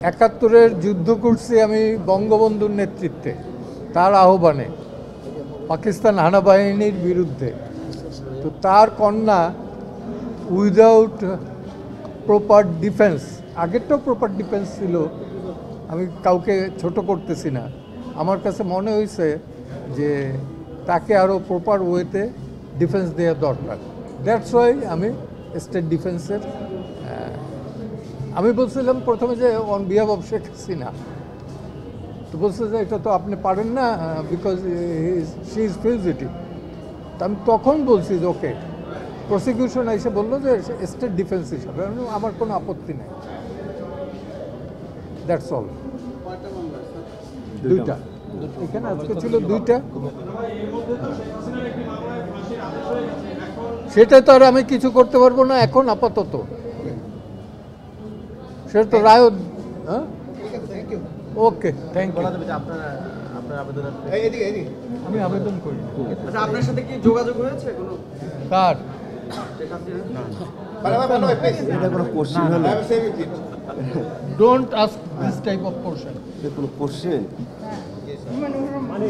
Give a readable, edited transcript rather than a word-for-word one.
একাত্তরের যুদ্ধ করছি আমি বঙ্গবন্ধুর নেতৃত্বে, তার আহ্বানে পাকিস্তান হানাবাহিনীর বিরুদ্ধে। তো তার কন্যা উইদাউট প্রপার ডিফেন্স, আগেরটাও প্রপার ডিফেন্স ছিল, আমি কাউকে ছোট করতেছি না, আমার কাছে মনে হয়েছে যে তাকে আরও প্রপার ওয়েতে ডিফেন্স দেওয়া দরকার। দ্যাটস ওয়াই আমি স্টেট ডিফেন্সের আমি বলছিলাম প্রথমে যে on behalf of Sheikh Hasina, তো বলছে যে এটা তো আপনি পারেন না বিকজ শি ইজ ফিউজিটিভ। তা আমি তখন বলছি যে ওকে, প্রসিকিউশন এসে বললো যে স্টেট ডিফেন্স হিসাবে আমার কোনো আপত্তি নেই। That's all. দুইটা এখানে আজকে ছিল, দুইটা। সেটা তো আর আমি কিছু করতে পারবো না এখন আপাতত, সেটা তো রায়। হ্যাঁ, ওকে, থ্যাংক ইউ। আমি আবেদন করি। আচ্ছা, আপনার সাথে কি যোগাযোগ হয়েছে কোনো? কার? এটা কোনো কোশ্চেন হলো? Don't ask this type of question. এটা কোনো কোশ্চেন? মানে